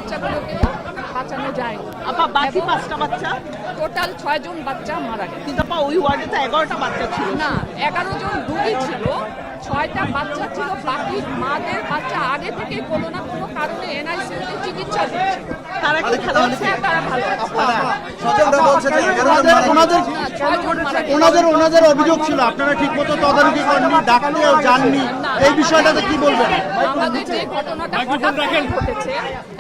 বাচ্চাগুলোকে বাঁচানো যায়। বাকি 5টা বাচ্চা, টোটাল 6 জন বাচ্চা মারা গেছে। কিন্তু ওই ওয়ার্ডে তো 11টা বাচ্চা ছিল না, 11 জন রোগী ছিল, 6টা বাচ্চা ছিল। বাকি মাদের বাচ্চা আগে থেকে কোনো না কোনো কারণে এনআইসিইউতে চিকিৎসা দিচ্ছে। তারা কি ভালো আছে? হ্যাঁ, তারা ভালো আছে। ওনাদের অভিযোগ ছিল আপনারা ঠিকমতো তদারকি করেননি, ডাকতেও যাননি, এই বিষয়টাতে কি বলবেন? আমাদের যে ঘটনাটা হঠাৎ করে ঘটেছে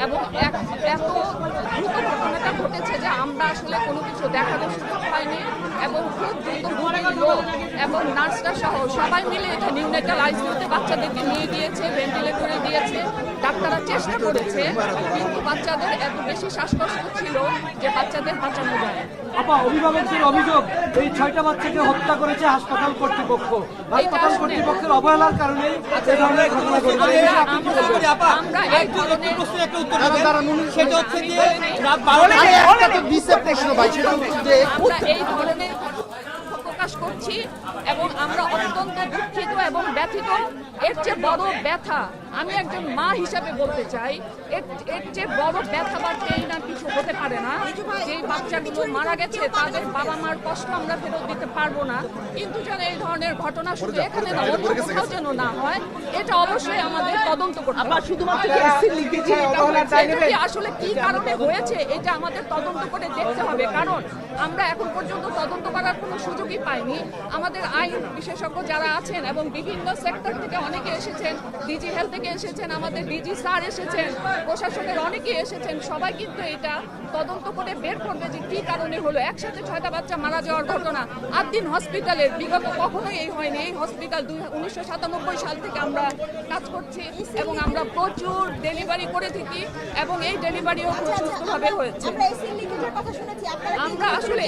এবং এত দ্রুত ঘটনাটা ঘটেছে যে আমরা আসলে কোনো কিছু দেখারও সুযোগ পাইনি এবং খুব দ্রুত রোগীর লোক এবং নার্সরা সহ সবাই মিলে এটা নিউনেটাল আইসিইউতে বাচ্চাদেরকে নিয়ে গিয়েছে, ভেন্টিলেটরে দিয়েছে। ডাক্তাররা চেষ্টা করেছে, কিন্তু বাচ্চাদের এত বেশি শ্বাসকষ্ট ছিল যে বাচ্চাদের বাঁচানো যায়। অভিভাবকদের অভিযোগ, এই 6টা বাচ্চাকে হত্যা করেছে হাসপাতাল কর্তৃপক্ষ। হাসপাতাল কর্তৃপক্ষের অবহেলার কারণে এই ধরনের ঘটনা ঘটেছে। আমরা এই ধরনের প্রকাশ করছি এবং আমরা অত্যন্ত দুঃখিত এবং ব্যথিত। এর চেয়ে বড় ব্যথা আমি একজন মা হিসাবে বলতে চাই, এর চেয়ে বড় ব্যথা বা কেই না কিছু হতে পারে না। যে বাচ্চাগুলো মারা গেছে তাদের বাবা মার কষ্ট আমরা ফেরত দিতে পারবো না, কিন্তু যেন এই ধরনের ঘটনা শুধু এখানে না অন্য কোথাও যেন না হয়, এটা অবশ্যই আমাদের তদন্ত করতে হবে। শুধুমাত্র আসলে কি কারণে হয়েছে এটা আমাদের তদন্ত করে দেখতে হবে, কারণ আমরা এখন পর্যন্ত তদন্ত করার কোনো সুযোগই পাইনি। আমাদের আইন বিশেষজ্ঞ যারা আছেন এবং বিভিন্ন সেক্টর থেকে অনেকে এসেছেন, ডিজি হেলথ থেকে এসেছেন, আমাদের ডিজি স্যার এসেছেন, প্রশাসনের অনেকে এসেছেন, সবাই কিন্তু এটা তদন্ত করে বের করবে যে কি কারণে হলো। একসাথে 6টা বাচ্চা মারা যাওয়ার ঘটনা আদ্দিন হসপিটালের বিগত কখনোই এই হয়নি। এই হসপিটাল 1997 সাল থেকে আমরা কাজ করছি এবং আমরা প্রচুর ডেলিভারি করে থাকি এবং এই ডেলিভারিও খুব সুস্থভাবে হয়েছে। আমরা আসলে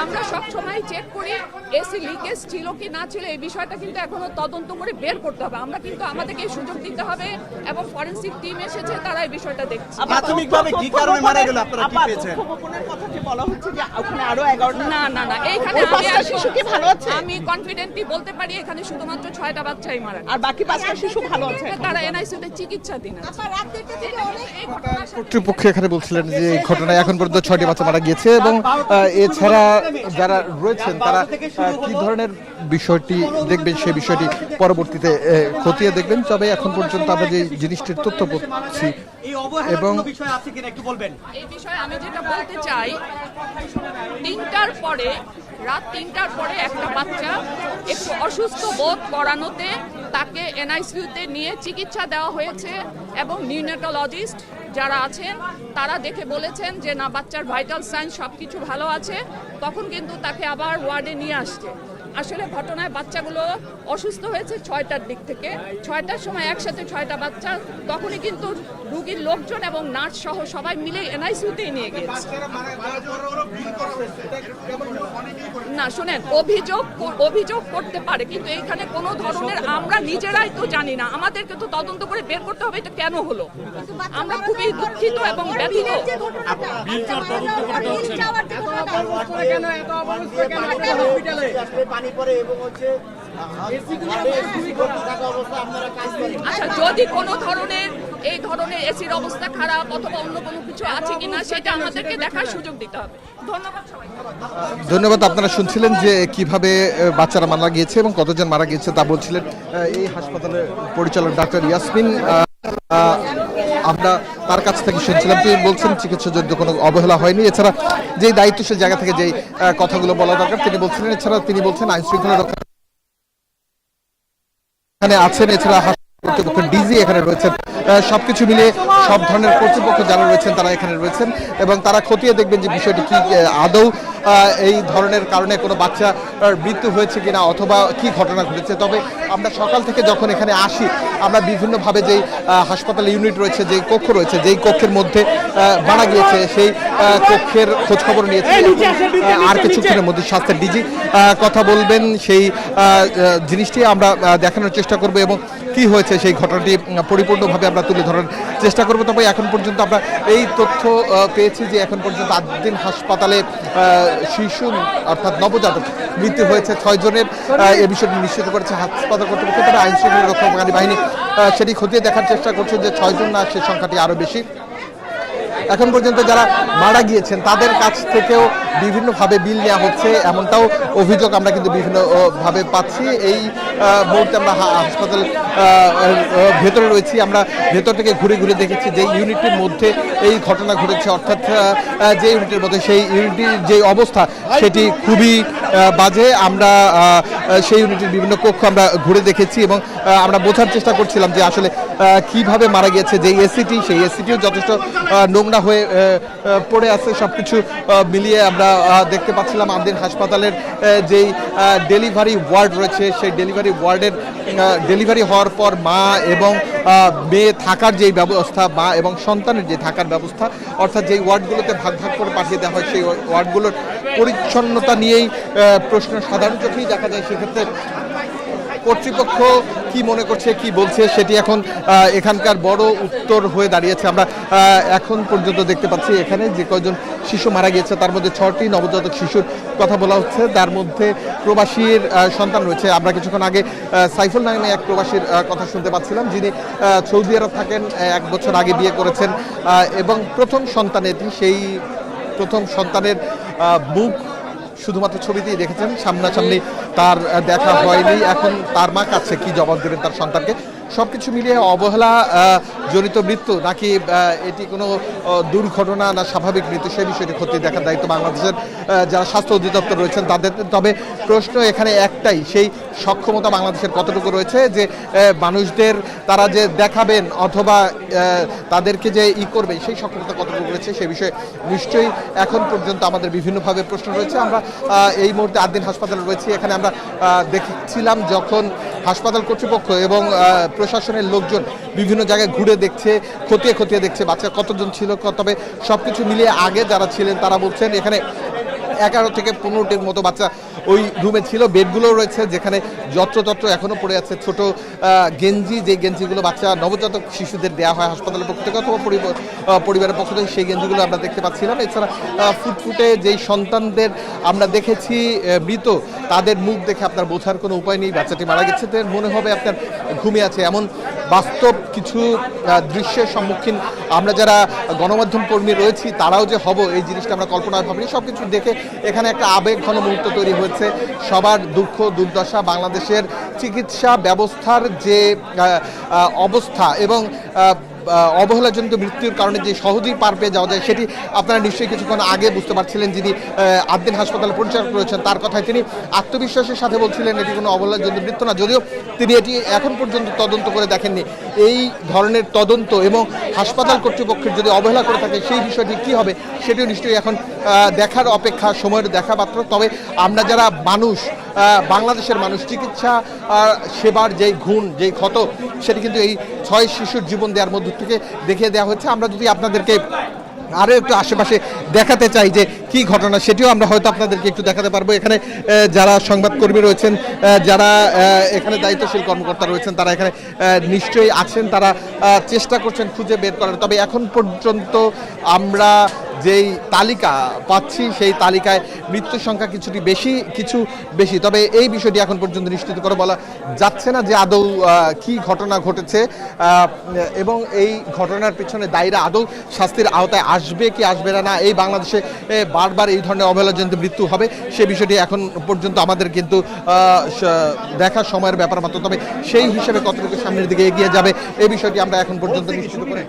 আমরা সবসময় চেক করি এসি লিকেজ ছিল কি না ছিল, এই বিষয়টা কিন্তু এখনো তদন্ত করে বের করতে হবে। আমরা কিন্তু আমাদেরকে সুযোগ দিতে হবে এবং ফরেনসিক টিম এসেছে, তারা এই বিষয়টা দেখছে। প্রাথমিকভাবে কি কারণে মারা গেল আপনারা কি পেয়েছেন? কথা যে বলা হচ্ছে যে ওখানে আরো 11টা না এইখানে শিশু কি ভালো আছে? আমি কনফিডেন্টলি বলতে পারি এখানে শুধুমাত্র 6টা বাচ্চাই মারা গেছে আর বাকি 5টা শিশু ভালো আছে, তারা এনআইসিইউতে চিকিৎসাধীন আছে। কর্তৃপক্ষ এখানে বলছিলেন যে এই ঘটনায় এখন পর্যন্ত 6টি বাচ্চা মারা গিয়েছে এবং এছাড়া যারা রয়েছেন তারা কি ধরনের বিষয়টি দেখবেন সেই বিষয়টি পরবর্তীতে খতিয়ে দেখবেন। তবে এখন পর্যন্ত আমরা যে জিনিসটির তথ্য পাচ্ছি এবং এই বিষয়ে আমি যেটা বলতে চাই, রাত 3টার পরে একটা বাচ্চা একটু অসুস্থ বোধ করানোতে তাকে এনআইসিইউতে নিয়ে চিকিৎসা দেওয়া হয়েছে এবং নিউনেটোলজিস্ট যারা আছেন তারা দেখে বলেছেন যে না, বাচ্চার ভাইটাল সাইন সবকিছু ভালো আছে, তখন কিন্তু তাকে আবার ওয়ার্ডে নিয়ে আসছে। আসলে ঘটনায় বাচ্চাগুলো অসুস্থ হয়েছে 6টার দিক থেকে, 6টার সময় একসাথে 6টা বাচ্চা, তখনই কিন্তু রোগীর লোকজন এবং নার্স সহ সবাই মিলে এনআইসিইউতেই নিয়ে গিয়েছে। না শুনেন, অভিযোগ করতে পারে, কিন্তু এখানে কোনো ধরনের আমরা নিজেরাই তো জানি না, আমাদেরকে তো তদন্ত করে বের করতে হবে এটা কেন হলো। আমরা খুবই দুঃখিত এবং ব্যথিত। আচ্ছা, যদি কোনো ধরনের এই ধরনের এসির অবস্থা খারাপ অথবা অন্য কোনো কিছু আছে কিনা সেটা আমাদেরকে দেখার সুযোগ দিতে হবে। ধন্যবাদ সবাইকে। ধন্যবাদ। আপনারা শুনছিলেন যে কিভাবে বাচ্চারা মারা গিয়েছে এবং কতজন মারা গিয়েছে তা বলছিলেন এই হাসপাতালের পরিচালক ডাক্তার ইয়াসমিন। আমরা তার কাছ থেকে শুনছিলাম, তিনি বলছেন চিকিৎসা জন্য কোনো অবহেলা হয়নি। এছাড়া যেই দায়িত্বশীল জায়গা থেকে যেই কথাগুলো বলা দরকার তিনি বলছিলেন। এছাড়া তিনি বলছেন আইন শৃঙ্খলা রক্ষা এখানে আছেন, এছাড়া কর্তৃপক্ষ ডিজি এখানে রয়েছেন, সবকিছু মিলে সব ধরনের কর্তৃপক্ষ যারা রয়েছেন তারা এখানে রয়েছেন এবং তারা খতিয়ে দেখবেন যে বিষয়টি কি আদৌ এই ধরনের কারণে কোনো বাচ্চার মৃত্যু হয়েছে কিনা অথবা কি ঘটনা ঘটেছে। তবে আমরা সকাল থেকে যখন এখানে আসি আমরা বিভিন্নভাবে যেই হাসপাতালে ইউনিট রয়েছে, যেই কক্ষ রয়েছে, যেই কক্ষের মধ্যে মারা গিয়েছে সেই কক্ষের খোঁজখবর নিয়েছি। আর কিছুক্ষণের মধ্যে স্বাস্থ্যের ডিজি কথা বলবেন, সেই জিনিসটি আমরা দেখানোর চেষ্টা করব এবং কি হয়েছে সেই ঘটনাটি পরিপূর্ণভাবে আমরা তুলে ধরার চেষ্টা করব। তবে এখন পর্যন্ত আমরা এই তথ্য পেয়েছি যে এখন পর্যন্ত আদ্দিন হাসপাতালে শিশু অর্থাৎ নবজাতক মৃত্যু হয়েছে 6 জনের। এ বিষয়টি নিশ্চিত করেছে হাসপাতাল কর্তৃপক্ষ। তবে আইন শৃঙ্খলা রক্ষাকারী বাহিনী সেটি খতিয়ে দেখার চেষ্টা করছে যে 6 জন না, সে সংখ্যাটি আরও বেশি। এখন পর্যন্ত যারা মারা গিয়েছেন তাদের কাছ থেকেও বিভিন্নভাবে বিল নেওয়া হচ্ছে, এমনটাও অভিযোগ আমরা কিন্তু বিভিন্নভাবে পাচ্ছি। এই মুহূর্তে আমরা হাসপাতাল ভেতরে রয়েছি, আমরা ভেতর থেকে ঘুরে ঘুরে দেখেছি যে ইউনিটের মধ্যে এই ঘটনা ঘটেছে, অর্থাৎ যে ইউনিটের মধ্যে সেই ইউনিটের যে অবস্থা সেটি খুবই বাজে। আমরা সেই ইউনিটের বিভিন্ন কক্ষ আমরা ঘুরে দেখেছি এবং আমরা বোঝার চেষ্টা করছিলাম যে আসলে কিভাবে মারা গিয়েছে। যে এসিটি, সেই এসিটিও যথেষ্ট নোংরা হয়ে পড়ে আছে। সবকিছু মিলিয়ে আমরা দেখতে পাচ্ছিলাম আমাদের হাসপাতালের যেই ডেলিভারি ওয়ার্ড রয়েছে সেই ডেলিভারি ওয়ার্ডের ডেলিভারি হওয়ার পর মা এবং মেয়ে থাকার যেই ব্যবস্থা, মা এবং সন্তানের যে থাকার ব্যবস্থা, অর্থাৎ যেই ওয়ার্ডগুলোতে ভাগ ভাগ করে পাঠিয়ে দেওয়া হয় সেই ওয়ার্ডগুলোর পরিচ্ছন্নতা নিয়েই প্রশ্ন সাধারণ চোখেই দেখা যায়। সেক্ষেত্রে কর্তৃপক্ষ কি মনে করছে, কি বলছে, সেটি এখন এখানকার বড় উত্তর হয়ে দাঁড়িয়েছে। আমরা এখন পর্যন্ত দেখতে পাচ্ছি এখানে যে কয়জন শিশু মারা গিয়েছে তার মধ্যে 6টি নবজাতক শিশুর কথা বলা হচ্ছে, তার মধ্যে প্রবাসীর সন্তান রয়েছে। আমরা কিছুক্ষণ আগে সাইফুল নামে এক প্রবাসীর কথা শুনতে পাচ্ছিলাম, যিনি সৌদি আরব থাকেন, 1 বছর আগে বিয়ে করেছেন এবং প্রথম সন্তানেটি, সেই প্রথম সন্তানের মুখ শুধুমাত্র ছবিতেই দেখেছেন, সামনাসামনি তার দেখা হয়নি। এখন তার মা কাছে কি জবাব দেবেন তার সন্তানকে? সবকিছু মিলিয়ে অবহেলা জনিত মৃত্যু নাকি এটি কোনো দুর্ঘটনা না স্বাভাবিক মৃত্যু, সেই বিষয়টি খতিয়ে দেখার দায়িত্ব বাংলাদেশের যারা স্বাস্থ্য অধিদপ্তর রয়েছেন তাদের। তবে প্রশ্ন এখানে একটাই, সেই সক্ষমতা বাংলাদেশের কতটুকু রয়েছে যে মানুষদের তারা যে দেখাবেন অথবা তাদেরকে যে করবে সেই সক্ষমতা কতটুকু রয়েছে, সে বিষয়ে নিশ্চয়ই এখন পর্যন্ত আমাদের বিভিন্নভাবে প্রশ্ন রয়েছে। আমরা এই মুহূর্তে আদ্দিন হাসপাতালে রয়েছি। এখানে আমরা দেখছিলাম যখন হাসপাতাল কর্তৃপক্ষ এবং প্রশাসনের লোকজন বিভিন্ন জায়গায় ঘুরে দেখছে, খতিয়ে দেখছে বাচ্চা কতজন ছিল। তবে সবকিছু মিলিয়ে আগে যারা ছিলেন তারা বলছেন এখানে 11 থেকে 15টির মতো বাচ্চা ওই রুমে ছিল। বেডগুলোও রয়েছে যেখানে যত্রতত্র এখনও পড়ে আছে ছোট গেঞ্জি, যে গেঞ্জিগুলো বাচ্চা নবজাতক শিশুদের দেওয়া হয় হাসপাতালের পক্ষ থেকে অথবা পরিবারের পক্ষ থেকে, সেই গেঞ্জিগুলো আমরা দেখতে পাচ্ছিলাম। এছাড়া ফুটফুটে যেই সন্তানদের আমরা দেখেছি মৃত, তাদের মুখ দেখে আপনার বোঝার কোনো উপায় নেই বাচ্চাটি মারা গেছে, মনে হবে আপনার ঘুমিয়ে আছে। এমন বাস্তব কিছু দৃশ্যের সম্মুখীন আমরা যারা গণমাধ্যম কর্মী রয়েছি তারাও যে হব এই জিনিসটা আমরা কল্পনায় ভাবিনি। সব কিছু দেখে এখানে একটা আবেগ ঘন মুহূর্ত তৈরি হয়েছে। সবার দুঃখ দুর্দশা, বাংলাদেশের চিকিৎসা ব্যবস্থার যে অবস্থা এবং অবহেলাজনিত মৃত্যুর কারণে যে সহজেই পার পেয়ে যাওয়া যায় সেটি আপনারা নিশ্চয়ই কিছুক্ষণ আগে বুঝতে পারছিলেন। যিনি আদ্দিন হাসপাতাল পরিচালক রয়েছেন তার কথায় তিনি আত্মবিশ্বাসের সাথে বলছিলেন এটি কোনো অবহেলাজনিত মৃত্যু না, যদিও তিনি এটি এখন পর্যন্ত তদন্ত করে দেখেননি। এই ধরনের তদন্ত এবং হাসপাতাল কর্তৃপক্ষের যদি অবহেলা করে থাকে সেই বিষয়টি কী হবে সেটিও নিশ্চয়ই এখন দেখার অপেক্ষা, সময়ের দেখা মাত্র। তবে আমরা যারা মানুষ, বাংলাদেশের মানুষ, চিকিৎসা সেবার যেই গুণ, যেই ক্ষত, সেটি কিন্তু এই 6 শিশুর জীবন দেওয়ার মধ্য থেকে দেখিয়ে দেওয়া হচ্ছে। আমরা যদি আপনাদেরকে আরও একটু আশেপাশে দেখাতে চাই যে কি ঘটনা, সেটিও আমরা হয়তো আপনাদেরকে একটু দেখাতে পারবো। এখানে যারা সংবাদকর্মী রয়েছেন, যারা এখানে দায়িত্বশীল কর্মকর্তা রয়েছেন, তারা এখানে নিশ্চয়ই আছেন, তারা চেষ্টা করছেন খুঁজে বের করার। তবে এখন পর্যন্ত আমরা যেই তালিকা পাচ্ছি সেই তালিকায় মৃত্যুর সংখ্যা কিছু বেশি। তবে এই বিষয়টি এখন পর্যন্ত নিশ্চিত করে বলা যাচ্ছে না যে আদৌ কি ঘটনা ঘটেছে এবং এই ঘটনার পিছনে দায়ীরা আদৌ শাস্তির আওতায় আসবে কি আসবে না। এই বাংলাদেশে বারবার এই ধরনের অবহেলাজনিত মৃত্যু হবে সে বিষয়টি এখন পর্যন্ত আমাদের কিন্তু দেখার সময়ের ব্যাপার মাত্র। তবে সেই হিসেবে কতটুকু সামনের দিকে এগিয়ে যাবে এই বিষয়টি আমরা এখন পর্যন্ত নিশ্চিত করে